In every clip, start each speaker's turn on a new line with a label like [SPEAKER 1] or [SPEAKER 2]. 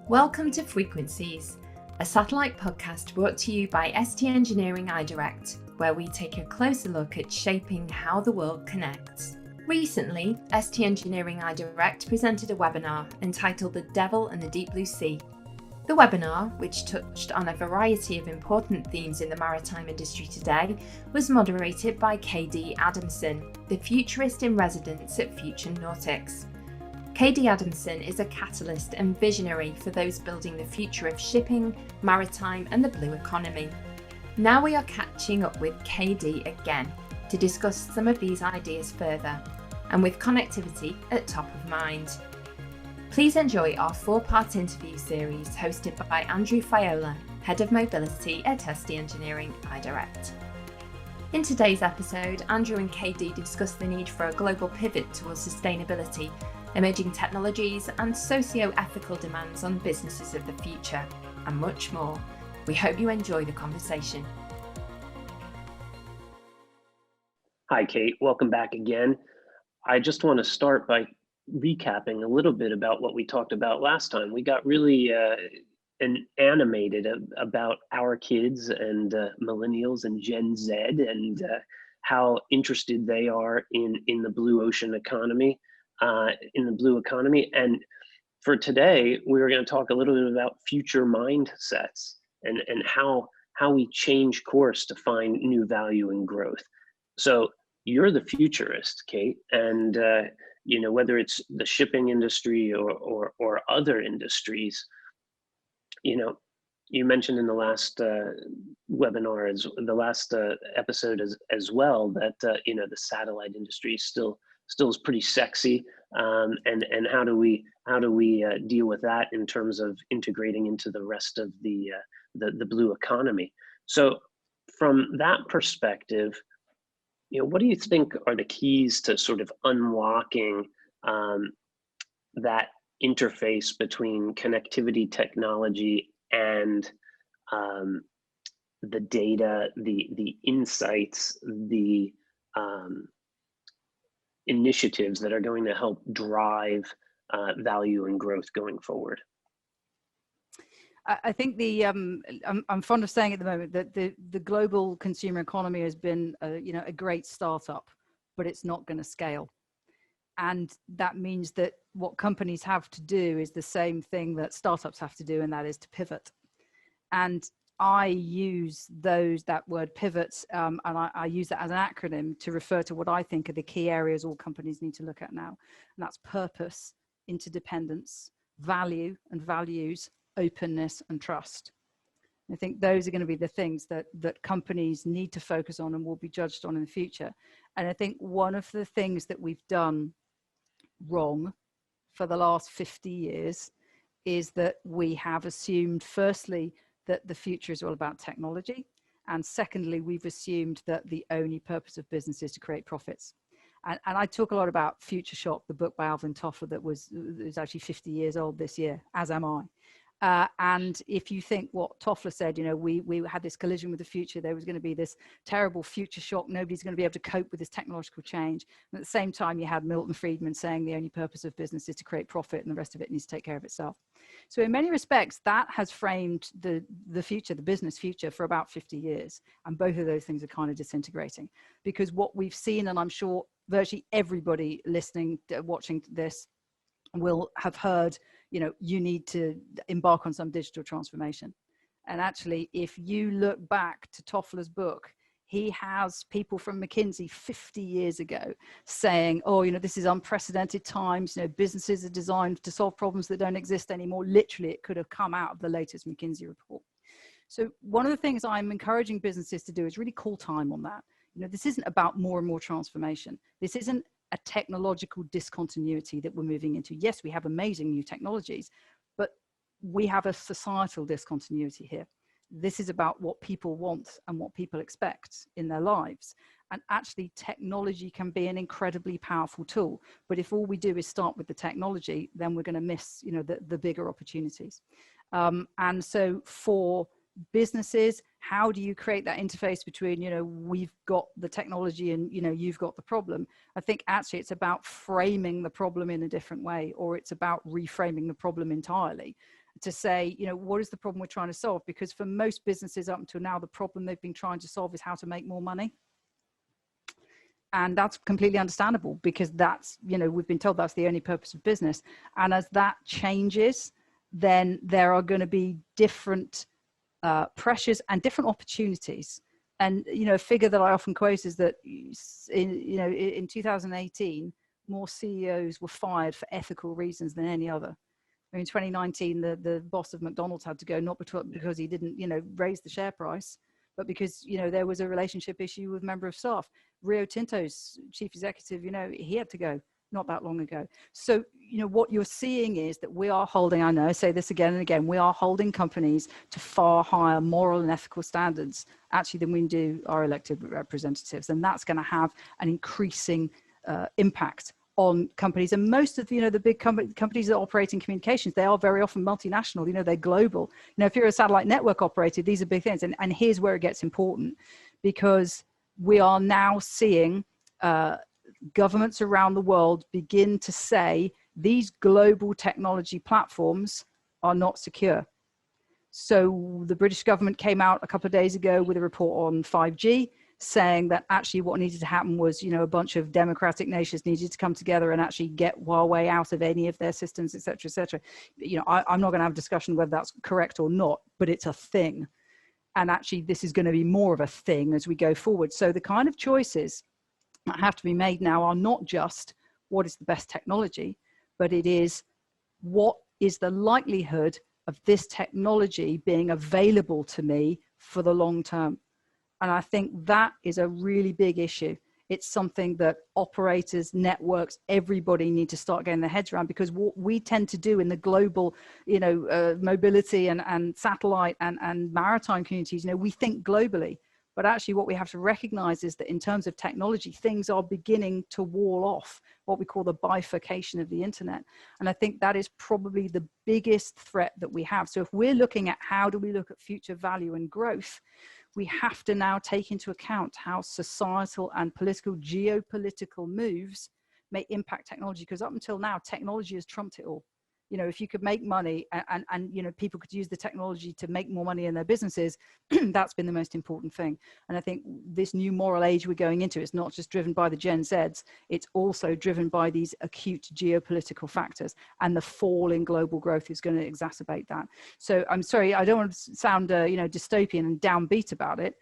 [SPEAKER 1] Welcome to Frequencies, a satellite podcast brought to you by ST Engineering iDirect, where we take a closer look at shaping how the world connects. Recently, ST Engineering iDirect presented a webinar entitled The Devil and the Deep Blue Sea. The webinar, which touched on a variety of important themes in the maritime industry today, was moderated by KD Adamson, the Futurist-in-Resident at Futurenautics. KD Adamson is a catalyst and visionary for those building the future of shipping, maritime and the blue economy. Now we are catching up with KD again to discuss some of these ideas further, and with connectivity at top of mind. Please enjoy our 4-part interview series hosted by Andrew Faiola, Head of Mobility at ST Engineering iDirect. In today's episode, Andrew and KD discuss the need for a global pivot towards sustainability, emerging technologies and socio-ethical demands on businesses of the future, and much more. We hope you enjoy the conversation.
[SPEAKER 2] Hi, Kate. Welcome back again. I just want to start by recapping a little bit about what we talked about last time. We got really animated about our kids and millennials and Gen Z and how interested they are in the blue ocean economy. And for today, we're going to talk a little bit about future mindsets and how we change course to find new value and growth. So you're the futurist, Kate, and whether it's the shipping industry or other industries, you mentioned in the last webinar, episode as well, that the satellite industry still is pretty sexy, and how do we deal with that in terms of integrating into the rest of the blue economy? So from that perspective, what do you think are the keys to sort of unlocking that interface between connectivity technology and the data, the insights, the initiatives that are going to help drive value and growth going forward?
[SPEAKER 3] I think I'm fond of saying at the moment that the global consumer economy has been a great startup, but it's not going to scale. And that means that what companies have to do is the same thing that startups have to do, and that is to pivot. And I use that word pivot, and I use that as an acronym to refer to what I think are the key areas all companies need to look at now. And that's purpose, interdependence, value and values, openness and trust. I think those are going to be the things that companies need to focus on and will be judged on in the future. And I think one of the things that we've done wrong for the last 50 years is that we have assumed, firstly, that the future is all about technology. And secondly, we've assumed that the only purpose of business is to create profits. And I talk a lot about Future Shock, the book by Alvin Toffler that was actually 50 years old this year, as am I. And if you think what Toffler said, we had this collision with the future, there was going to be this terrible future shock, nobody's going to be able to cope with this technological change. And at the same time, you had Milton Friedman saying the only purpose of business is to create profit and the rest of it needs to take care of itself. So in many respects, that has framed the future, the business future, for about 50 years. And both of those things are kind of disintegrating, because what we've seen, and I'm sure virtually everybody listening, watching this will have heard, you need to embark on some digital transformation. And actually, if you look back to Toffler's book, he has people from McKinsey 50 years ago saying, this is unprecedented times, businesses are designed to solve problems that don't exist anymore. Literally, it could have come out of the latest McKinsey report. So one of the things I'm encouraging businesses to do is really call time on that. This isn't about more and more transformation. This isn't a technological discontinuity that we're moving into. Yes, we have amazing new technologies, but we have a societal discontinuity here. This is about what people want and what people expect in their lives. And actually, technology can be an incredibly powerful tool. But if all we do is start with the technology, then we're going to miss, the bigger opportunities. And so for businesses, how do you create that interface between, we've got the technology and, you've got the problem? I think actually it's about framing the problem in a different way, or it's about reframing the problem entirely. to say, you know, what is the problem we're trying to solve? Because for most businesses up until now, the problem they've been trying to solve is how to make more money. And that's completely understandable, because that's, you know, we've been told that's the only purpose of business. And as that changes, then there are going to be different pressures and different opportunities. And, you know, a figure that I often quote is that, in 2018, more CEOs were fired for ethical reasons than any other. I mean, in 2019, the boss of McDonald's had to go, not because he didn't, you know, raise the share price, but because, you know, there was a relationship issue with a member of staff. Rio Tinto's chief executive, you know, he had to go not that long ago. So, you know, what you're seeing is that we are holding, I know I say this again and again, we are holding companies to far higher moral and ethical standards actually than we do our elected representatives. And that's going to have an increasing impact on companies. And most of, you know, the big companies that operate in communications, they are very often multinational, you know, they're global. You know, if you're a satellite network operator, these are big things. And here's where it gets important, because we are now seeing governments around the world begin to say these global technology platforms are not secure. So the British government came out a couple of days ago with a report on 5G, saying that actually what needed to happen was, you know, a bunch of democratic nations needed to come together and actually get Huawei out of any of their systems, et cetera, et cetera. You know, I'm not going to have a discussion whether that's correct or not, but it's a thing. And actually, this is going to be more of a thing as we go forward. So the kind of choices that have to be made now are not just what is the best technology, but it is what is the likelihood of this technology being available to me for the long term. And I think that is a really big issue. It's something that operators, networks, everybody need to start getting their heads around, because what we tend to do in the global, you know, mobility and satellite and maritime communities, you know, we think globally. But actually what we have to recognize is that in terms of technology, things are beginning to wall off, what we call the bifurcation of the internet. And I think that is probably the biggest threat that we have. So if we're looking at how do we look at future value and growth, we have to now take into account how societal and political, geopolitical moves may impact technology. Because up until now, technology has trumped it all. You know, if you could make money and you know, people could use the technology to make more money in their businesses, that's been the most important thing. And I think this new moral age we're going into, it's not just driven by the Gen Zs, it's also driven by these acute geopolitical factors, and the fall in global growth is going to exacerbate that. So I'm sorry, I don't want to sound, you know, dystopian and downbeat about it,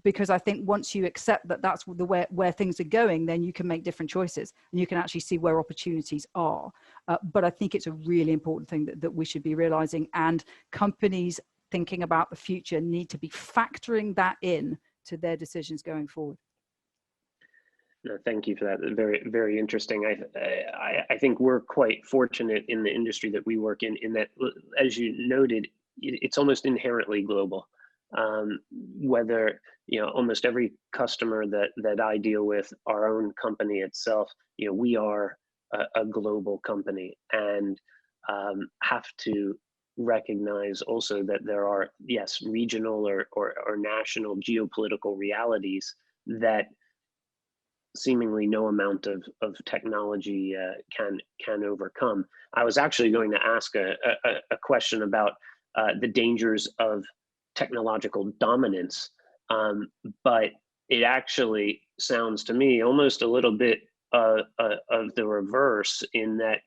[SPEAKER 3] because I think once you accept that that's where things are going, then you can make different choices and you can actually see where opportunities are. But I think it's a really important thing that we should be realizing, and companies thinking about the future need to be factoring that in to their decisions going forward.
[SPEAKER 2] No, thank you for that. Very, very interesting. I think we're quite fortunate in the industry that we work in that, as you noted, it's almost inherently global. Whether, you know, almost every customer that I deal with, our own company itself, you know, we are a global company, and have to recognize also that there are, yes, regional or national geopolitical realities that seemingly no amount of technology can overcome. I was actually going to ask a question about the dangers of technological dominance, but it actually sounds to me almost a little bit of the reverse, in that,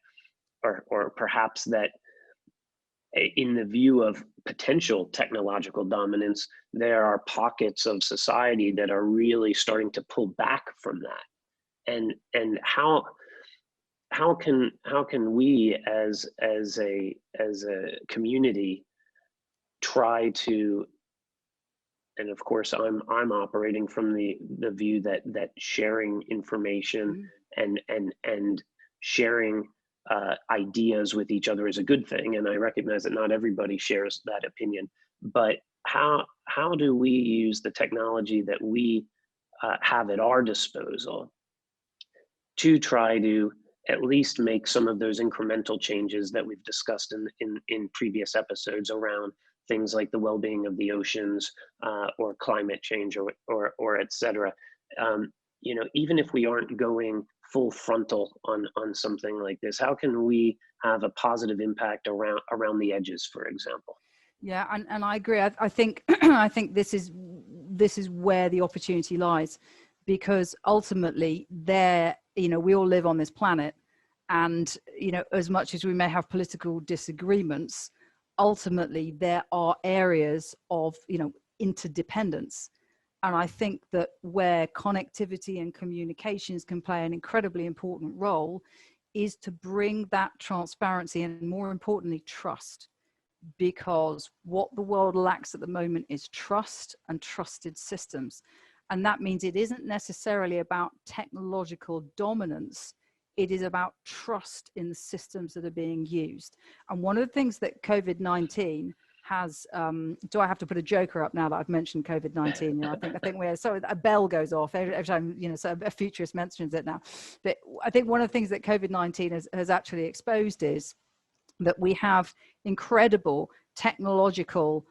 [SPEAKER 2] or perhaps that in the view of potential technological dominance, there are pockets of society that are really starting to pull back from that. And how can we as a community try to, and of course I'm operating from the view that sharing information and sharing ideas with each other is a good thing, and I recognize that not everybody shares that opinion, but how do we use the technology that we have at our disposal to try to at least make some of those incremental changes that we've discussed in previous episodes around things like the well-being of the oceans, or climate change, or et cetera. You know, even if we aren't going full frontal on something like this? How can we have a positive impact around the edges, for example?
[SPEAKER 3] Yeah, and I agree. I think I think this is where the opportunity lies, because ultimately we all live on this planet, and as much as we may have political disagreements, ultimately there are areas of interdependence. And I think that where connectivity and communications can play an incredibly important role is to bring that transparency and, more importantly, trust. Because what the world lacks at the moment is trust and trusted systems. And that means it isn't necessarily about technological dominance. It is about trust in the systems that are being used. And one of the things that COVID-19 has, do I have to put a joker up now that I've mentioned COVID-19? I think we're, so a bell goes off every time, so a futurist mentions it now. But I think one of the things that COVID-19 has actually exposed is that we have incredible technological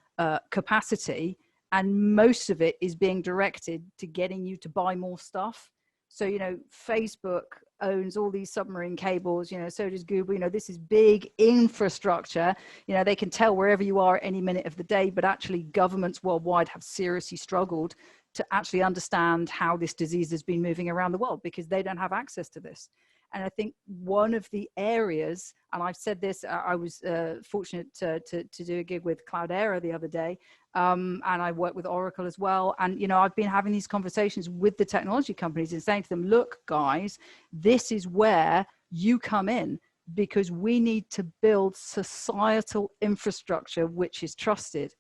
[SPEAKER 3] capacity, and most of it is being directed to getting you to buy more stuff. So, Facebook owns all these submarine cables, so does Google. This is big infrastructure. They can tell wherever you are at any minute of the day, but actually governments worldwide have seriously struggled to actually understand how this disease has been moving around the world, because they don't have access to this. And I think one of the areas, and I've said this, I was fortunate to do a gig with Cloudera the other day, and I work with Oracle as well. And, I've been having these conversations with the technology companies and saying to them, look, guys, this is where you come in, because we need to build societal infrastructure which is trusted.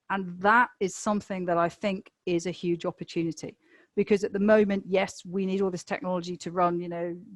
[SPEAKER 3] And that is something that I think is a huge opportunity. Because at the moment, yes, we need all this technology to run,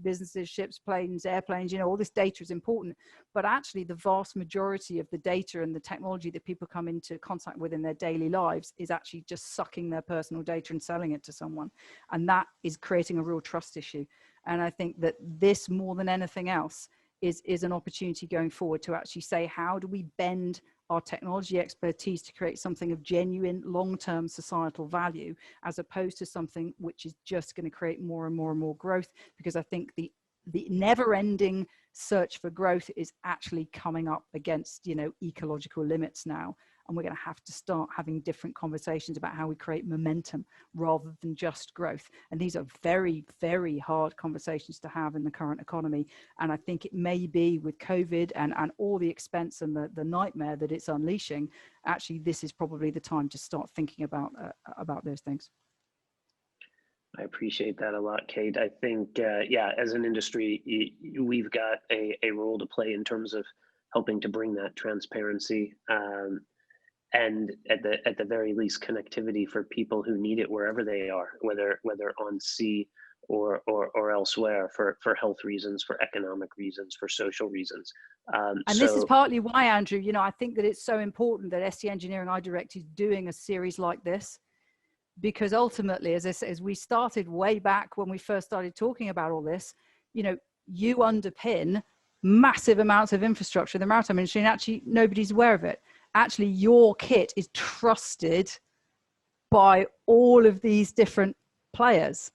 [SPEAKER 3] businesses, ships, planes, airplanes, all this data is important. But actually, the vast majority of the data and the technology that people come into contact with in their daily lives is actually just sucking their personal data and selling it to someone. And that is creating a real trust issue. And I think that this, more than anything else, is an opportunity going forward to actually say, how do we bend our technology expertise to create something of genuine long-term societal value, as opposed to something which is just going to create more and more and more growth? Because I think the never-ending search for growth is actually coming up against ecological limits now, and we're going to have to start having different conversations about how we create momentum rather than just growth. And these are very, very hard conversations to have in the current economy. And I think it may be with COVID and all the expense and the nightmare that it's unleashing, actually this is probably the time to start thinking about those things.
[SPEAKER 2] I appreciate that a lot, Kate. I think, as an industry, we've got a role to play in terms of helping to bring that transparency, and at the very least, connectivity for people who need it wherever they are, whether on sea or elsewhere, for health reasons, for economic reasons, for social reasons.
[SPEAKER 3] And this is partly why, Andrew, I think that it's so important that ST Engineering iDirect is doing a series like this. Because ultimately, as we started way back when we first started talking about all this, you underpin massive amounts of infrastructure in the maritime industry, and actually nobody's aware of it. Actually, your kit is trusted by all of these different players.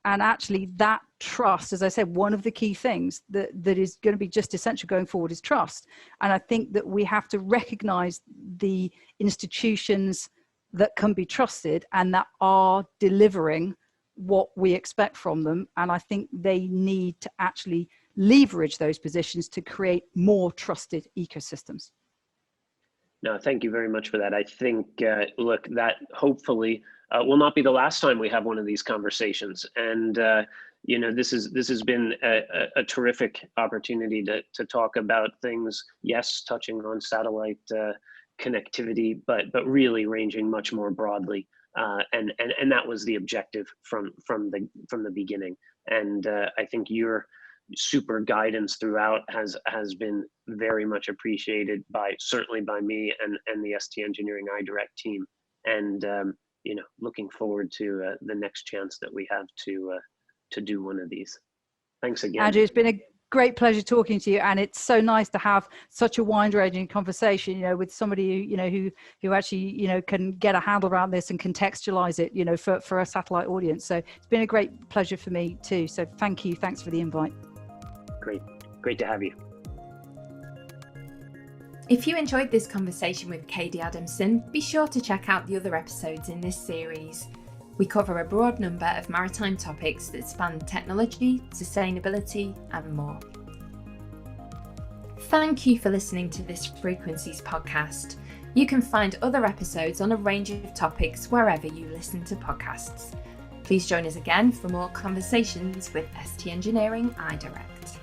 [SPEAKER 3] And actually that trust, as I said, one of the key things that is going to be just essential going forward is trust. And I think that we have to recognize the institutions that can be trusted and that are delivering what we expect from them. And I think they need to actually leverage those positions to create more trusted ecosystems.
[SPEAKER 2] No, thank you very much for that. I think, look, that hopefully will not be the last time we have one of these conversations. And, this has been a terrific opportunity to talk about things, yes, touching on satellite connectivity, but really ranging much more broadly. And that was the objective from the beginning. And I think your super guidance throughout has been very much appreciated certainly by me and the ST Engineering iDirect team. And looking forward to the next chance that we have to do one of these. Thanks again.
[SPEAKER 3] Andrew, it's been a great pleasure talking to you, and it's so nice to have such a wide-ranging conversation, you know, with somebody who actually, you know, can get a handle around this and contextualize it, you know, for a satellite audience. So it's been a great pleasure for me too. So thank you. Thanks for the invite.
[SPEAKER 2] Great to have you.
[SPEAKER 1] If you enjoyed this conversation with Katie Adamson, be sure to check out the other episodes in this series. We cover a broad number of maritime topics that span technology, sustainability, and more. Thank you for listening to this Frequencies podcast. You can find other episodes on a range of topics wherever you listen to podcasts. Please join us again for more conversations with ST Engineering iDirect.